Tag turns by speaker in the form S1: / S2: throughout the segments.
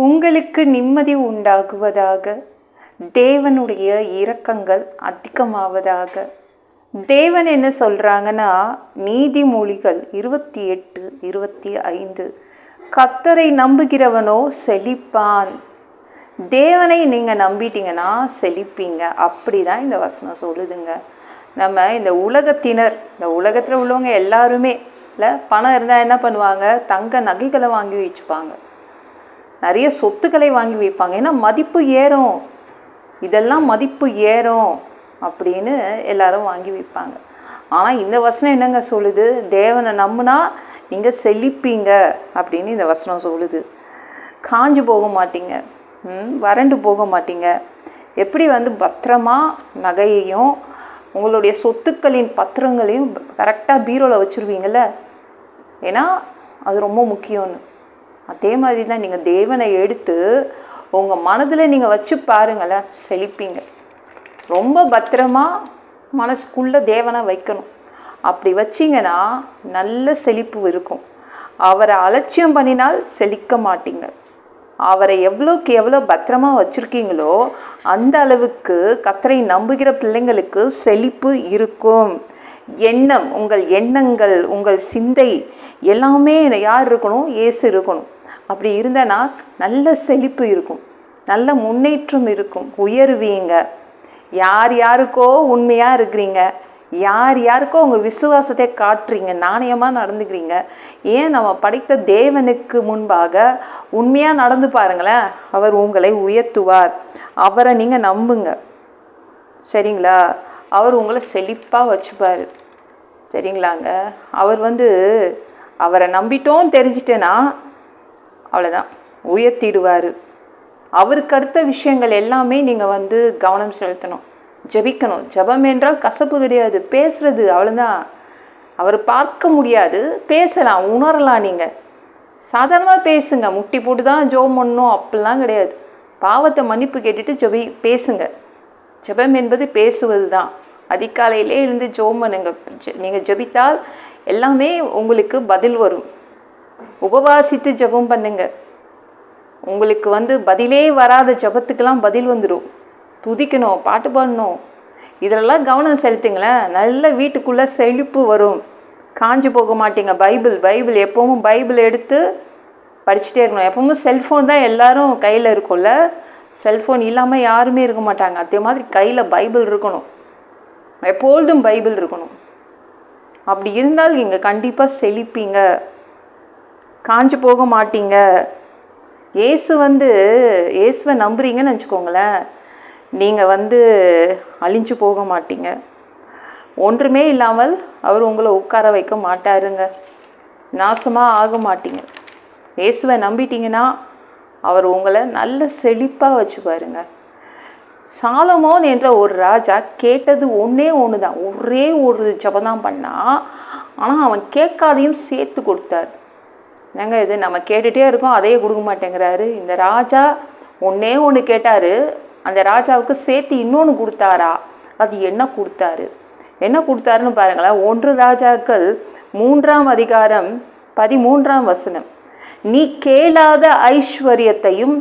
S1: உங்களுக்கு நிம்மதி உண்டாகுவதாக, தேவனுடைய இரக்கங்கள் அதிகமாவதாக. தேவன் என்ன சொல்கிறாங்கன்னா, நீதிமொழிகள் 28:25, கர்த்தரை நம்புகிறவனோ செழிப்பான். தேவனை நீங்கள் நம்பிட்டீங்கன்னா செழிப்பீங்க. அப்படி தான் இந்த வசனம் சொல்லுதுங்க. நம்ம இந்த உலகத்தினர், இந்த உலகத்தில் உள்ளவங்க எல்லாருமே இல்லை, பணம் இருந்தால் என்ன பண்ணுவாங்க, தங்க நகைகளை வாங்கி வச்சுப்பாங்க, நிறைய சொத்துக்களை வாங்கி வைப்பாங்க. ஏன்னா மதிப்பு ஏறும், இதெல்லாம் மதிப்பு ஏறும் அப்படின்னு எல்லாரும் வாங்கி வைப்பாங்க. ஆனால் இந்த வசனம் என்னங்க சொல்லுது, தேவனை நம்புனா நீங்கள் செழிப்பீங்க அப்படின்னு இந்த வசனம் சொல்லுது. காஞ்சு போக மாட்டீங்க, வறண்டு போக மாட்டீங்க. எப்படி பத்திரமா நகையையும் உங்களுடைய சொத்துக்களின் பத்திரங்களையும் கரெக்டாக பீரோவில் வச்சுருவீங்கள, ஏன்னா அது ரொம்ப முக்கியம்னு. அதே மாதிரி தான் நீங்கள் தேவனை எடுத்து உங்கள் மனதில் நீங்கள் வச்சு பாருங்களேன், செழிப்பீங்க. ரொம்ப பத்திரமா மனசுக்குள்ளே தேவனை வைக்கணும். அப்படி வச்சிங்கன்னா நல்ல செழிப்பு இருக்கும். அவரை அலட்சியம் பண்ணினால் செழிக்க மாட்டீங்க. அவரை எவ்வளோக்கு எவ்வளோ பத்திரமா வச்சுருக்கீங்களோ அந்த அளவுக்கு கர்த்தரை நம்புகிற பிள்ளைங்களுக்கு செழிப்பு இருக்கும். எண்ணம், உங்கள் எண்ணங்கள், உங்கள் சிந்தை எல்லாமே யார் இருக்கணும், இயேசு இருக்கணும். அப்படி இருந்தனா நல்ல செழிப்பு இருக்கும், நல்ல முன்னேற்றம் இருக்கும், உயர்வீங்க. யார் யாருக்கோ உண்மையாக இருக்கிறீங்க, யார் யாருக்கோ உங்கள் விசுவாசத்தை காட்டுறீங்க, நாணயமாக நடந்துக்கிறீங்க. ஏன் நம்ம படைத்த தேவனுக்கு முன்பாக உண்மையாக நடந்து பாருங்களேன், அவர் உங்களை உயர்த்துவார். அவரை நீங்கள் நம்புங்க, சரிங்களா? அவர் உங்களை செழிப்பாக வச்சுப்பார், சரிங்களாங்க? அவர் அவரை நம்பிட்டோன்னு தெரிஞ்சிட்டேன்னா அவ்வளோதான், உயர்த்திடுவார். அவருக்கு அடுத்த விஷயங்கள் எல்லாமே நீங்கள் கவனம் செலுத்தணும், ஜெபிக்கணும். ஜெபம் என்றால் கசப்பு கிடையாது, பேசுறது அவ்வளோதான். அவர் பார்க்க முடியாது, பேசலாம், உணரலாம். நீங்கள் சாதாரணமாக பேசுங்க, முட்டி போட்டு தான் ஜெபம் பண்ணணும் அப்படிலாம் கிடையாது. பாவத்தை மன்னிப்பு கேட்டுட்டு பேசுங்க. ஜெபம் என்பது பேசுவது தான். அதிகாலையிலே இருந்து ஜெபம் பண்ணுங்க. நீங்கள் ஜெபித்தால் எல்லாமே உங்களுக்கு பதில் வரும். உபவாசித்து ஜெபம் பண்ணுங்க. உங்களுக்கு பதிலே வராத ஜெபத்துக்கெல்லாம் பதில் வந்துடும். துதிக்கணும், பாட்டு பாடணும், இதெல்லாம் கவனம் செலுத்துங்களேன். நல்ல வீட்டுக்குள்ளே செழிப்பு வரும், காஞ்சி போக மாட்டீங்க. பைபிள் எப்பவும் பைபிள் எடுத்து படிச்சுட்டே இருக்கணும். எப்பவும் செல்ஃபோன் தான் எல்லாரும் கையில் இருக்கும்ல, செல்ஃபோன் இல்லாமல் யாருமே இருக்க மாட்டாங்க. அதே மாதிரி கையில் பைபிள் இருக்கணும், எப்பொழுதும் பைபிள் இருக்கணும். அப்படி இருந்தால் நீங்கள் கண்டிப்பாக செழிப்பீங்க, காஞ்சி போக மாட்டீங்க. இயேசுவை நம்புறீங்கன்னு வச்சுக்கோங்களேன், நீங்கள் அழிஞ்சு போக மாட்டீங்க. ஒன்றுமே இல்லாமல் அவர் உங்களை உட்கார வைக்க மாட்டாருங்க, நாசமாக ஆக மாட்டீங்க. இயேசுவை நம்பிட்டீங்கன்னா அவர் உங்களை நல்ல செழிப்பாக வச்சு பாருங்க. சாலமோன் என்ற ஒரு ராஜா கேட்டது ஒன்றே ஒன்று தான், ஒரே ஒரு ஜெபம் பண்ணால், ஆனால் அவன் கேட்காதையும் சேர்த்து கொடுத்தார். என்னங்க இது, நம்ம கேட்டுகிட்டே இருக்கோம், அதையே கொடுக்க மாட்டேங்கிறாரு. இந்த ராஜா ஒன்றே ஒன்று கேட்டார், அந்த ராஜாவுக்கு சேர்த்து இன்னொன்று கொடுத்தாரா? அது என்ன கொடுத்தாருன்னு பாருங்களேன். 1 ராஜாக்கள் 3:13 நீ கேளாத ஐஸ்வர்யத்தையும்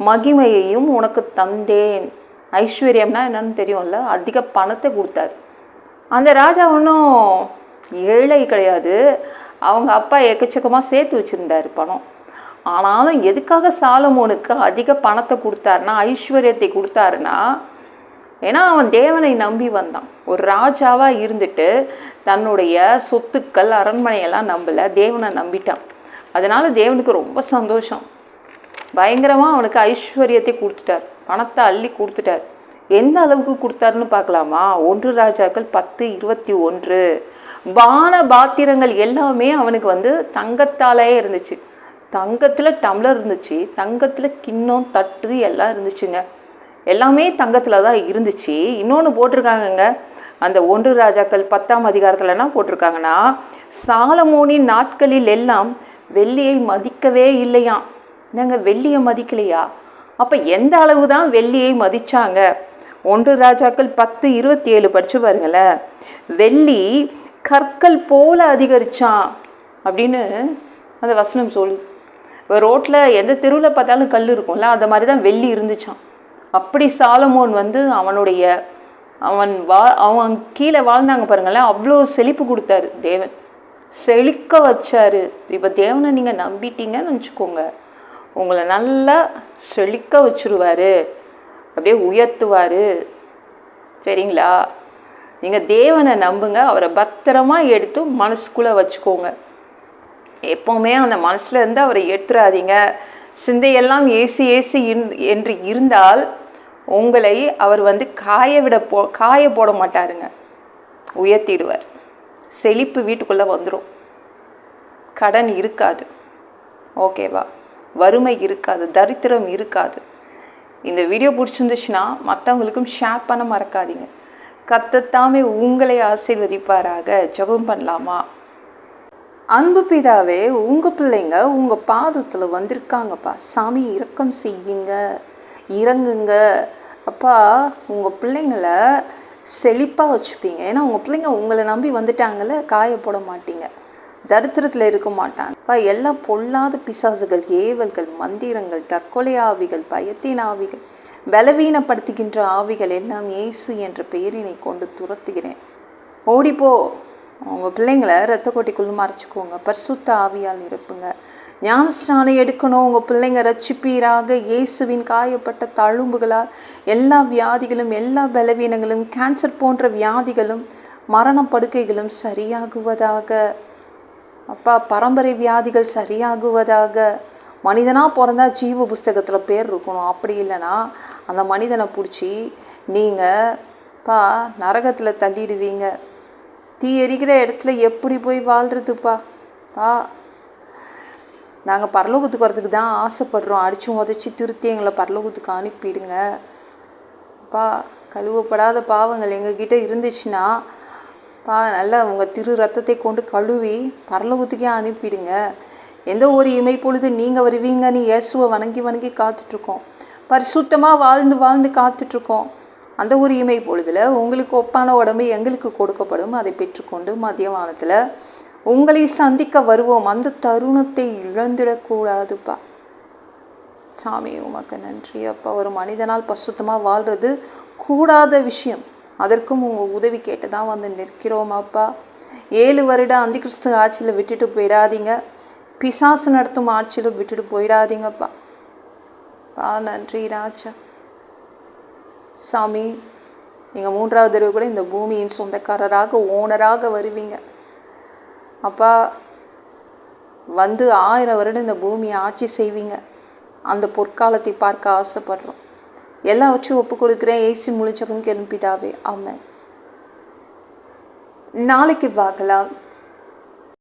S1: மகிமையையும் உனக்கு தந்தேன். ஐஸ்வர்யம்னா என்னன்னு தெரியும்ல, அதிக பணத்தை கொடுத்தாரு. அந்த ராஜா ஒன்றும் ஏழை கிடையாது, அவங்க அப்பா எக்கச்சக்கமாக சேர்த்து வச்சுருந்தார் பணம். ஆனாலும் எதுக்காக சாலமோனுக்கு அதிக பணத்தை கொடுத்தாருன்னா, ஐஸ்வர்யத்தை கொடுத்தாருன்னா, ஏன்னா அவன் தேவனை நம்பி வந்தான். ஒரு ராஜாவாக இருந்துட்டு தன்னுடைய சொத்துக்கள் அரண்மனையெல்லாம் நம்பலை, தேவனை நம்பிட்டான். அதனால தேவனுக்கு ரொம்ப சந்தோஷம், பயங்கரமாக அவனுக்கு ஐஸ்வர்யத்தை கொடுத்துட்டார், பணத்தை அள்ளி கொடுத்துட்டார். எந்த அளவுக்கு கொடுத்தாருன்னு பார்க்கலாமா? 1 ராஜாக்கள் 10:21 பான பாத்திரங்கள் எல்லாமே அவனுக்கு தங்கத்தாலே இருந்துச்சு. தங்கத்தில் டம்ளர் இருந்துச்சு, தங்கத்தில் கிண்ணம், தட்டு எல்லாம் இருந்துச்சுங்க. எல்லாமே தங்கத்தில் தான் இருந்துச்சு. இன்னொன்று போட்டிருக்காங்கங்க, அந்த 1 ராஜாக்கள் 10 என்ன போட்டிருக்காங்கன்னா, சாலமோனின் நாட்களில் எல்லாம் வெள்ளியை மதிக்கவே இல்லையாம். என்னங்க, வெள்ளியை மதிக்கலையா? அப்போ எந்த அளவு தான் வெள்ளியை மதிச்சாங்க? 1 ராஜாக்கள் 10:27 படிச்சு பாருங்களேன். வெள்ளி கற்கள் போல அதிகரிச்சான் அப்படின்னு அந்த வசனம் சொல்லுது. இப்போ ரோட்டில் எந்த தெருவில் பார்த்தாலும் கல் இருக்கும்ல, அந்த மாதிரி தான் வெள்ளி இருந்துச்சான். அப்படி சாலமோன் வந்து அவன் கீழே வாழ்ந்தாங்க பாருங்களேன், அவ்வளோ செழிப்பு கொடுத்தாரு தேவன், செழிக்க வச்சாரு. இப்போ தேவனை நீங்கள் நம்பிட்டீங்கன்னு வச்சுக்கோங்க, உங்களை நல்லா செழிக்க வச்சுருவார், அப்படியே உயர்த்துவார். சரிங்களா? நீங்கள் தேவனை நம்புங்க, அவரை பத்திரமா எடுத்து மனசுக்குள்ளே வச்சுக்கோங்க. எப்போவுமே அந்த மனசில் இருந்து அவரை எடுத்துடாதீங்க. சிந்தையெல்லாம் ஏசி ஏசி என்று இருந்தால் உங்களை அவர் வந்து காய போட மாட்டாருங்க, உயர்த்திடுவார். செழிப்பு வீட்டுக்குள்ளே வந்துடும், கடன் இருக்காது, ஓகேவா? வறுமை இருக்காது, தரித்திரம் இருக்காது. இந்த வீடியோ பிடிச்சிருந்துச்சுன்னா மற்றவங்களுக்கும் ஷேர் பண்ண மறக்காதீங்க. கர்த்தர் உங்களை ஆசீர்வதிப்பாராக. ஜெபம் பண்ணலாமா? அன்பு பிதாவே, உங்கள் பிள்ளைங்க உங்கள் பாதத்தில் வந்திருக்காங்கப்பா. சாமி இரக்கம் செய்யுங்க, இறங்குங்க அப்பா. உங்கள் பிள்ளைங்களை செழிப்பாக வச்சுப்பீங்க. ஏன்னா உங்கள் பிள்ளைங்க உங்களை நம்பி வந்துட்டாங்கல்ல, காயப்பட மாட்டீங்க, தரித்திரத்தில் இருக்க மாட்டாங்கப்பா. எல்லாம் பொல்லாத பிசாசுகள், ஏவல்கள், மந்திரங்கள், தற்கொலை ஆவிகள், பயத்தின் ஆவிகள், பலவீனப்படுத்துகின்ற ஆவிகள் எல்லாம் இயேசு என்ற பெயரினை கொண்டு துரத்துகிறேன். ஓடிப்போ. உங்கள் பிள்ளைங்களை ரத்த கொட்டிக்குள்ளே மறைச்சிக்கோங்க, பரிசுத்த ஆவியால் இருப்புங்க. ஞானஸ்நானம் எடுக்கணும், உங்கள் பிள்ளைங்க ரட்சிப்பீராக. இயேசுவின் காயப்பட்ட தழும்புகளால் எல்லா வியாதிகளும், எல்லா பலவீனங்களும், கேன்சர் போன்ற வியாதிகளும், மரண படுக்கைகளும் சரியாகுவதாக அப்பா. பரம்பரை வியாதிகள் சரியாகுவதாக. மனிதனாக பிறந்தா ஜீவ புஸ்தகத்தில் பேர் இருக்கணும், அப்படி இல்லைன்னா அந்த மனிதனை பிடிச்சி நீங்கள் நரகத்தில் தள்ளிடுவீங்க. தீ எரிக்கிற இடத்துல எப்படி போய் வாழ்கிறதுப்பா? நாங்கள் பரலோகத்துக்கு வரதுக்கு தான் ஆசைப்படுறோம். அடித்து உதச்சி திருத்தி எங்களை பரலோகத்துக்கு அனுப்பிடுங்க கழுவப்படாத பாவங்கள் எங்ககிட்ட இருந்துச்சுன்னா நல்லா உங்கள் திரு ரத்தத்தை கொண்டு கழுவி பரலோகத்துக்கே அனுப்பிடுங்க. எந்த ஒரு இமை பொழுது நீங்கள் வருவீங்கன்னு இயேசுவை வணங்கி வணங்கி காத்துட்ருக்கோம், பரிசுத்தமாக வாழ்ந்து காத்துட்ருக்கோம். அந்த ஒரு இமை பொழுதில் உங்களுக்கு ஒப்பான உடம்பு எங்களுக்கு கொடுக்கப்படும், அதை பெற்றுக்கொண்டு மதியவானத்தில் உங்களை சந்திக்க வருவோம். அந்த தருணத்தை இழந்துடக்கூடாதுப்பா. சாமி உமக்கு நன்றி அப்பா. ஒரு மனிதனால் பரிசுத்தமாக வாழ்கிறது கூடாத விஷயம், அதற்கும் உங்கள் உதவி கேட்டு தான் வந்து நிற்கிறோமாப்பா. 7 வருடம் அந்த கிறிஸ்து ஆட்சியில் விட்டுட்டு போயிடாதீங்க, பிசாசு நடத்தும் ஆட்சியில் விட்டுட்டு போயிடாதீங்கப்பா. நன்றி ராஜா. சாமி, நீங்கள் 3வது தடவை கூட இந்த பூமியின் சொந்தக்காரராக, ஓனராக வருவீங்க அப்பா. வந்து 1000 வருடம் இந்த பூமியை ஆட்சி செய்வீங்க. அந்த பொற்காலத்தை பார்க்க ஆசைப்படுறோம். எல்லாம் வச்சு ஒப்பு கொடுக்குறேன், ஏசி முழிச்சவங்க கிளம்பிதாவே. ஆமாம். நாளைக்கு பார்க்கலாம்.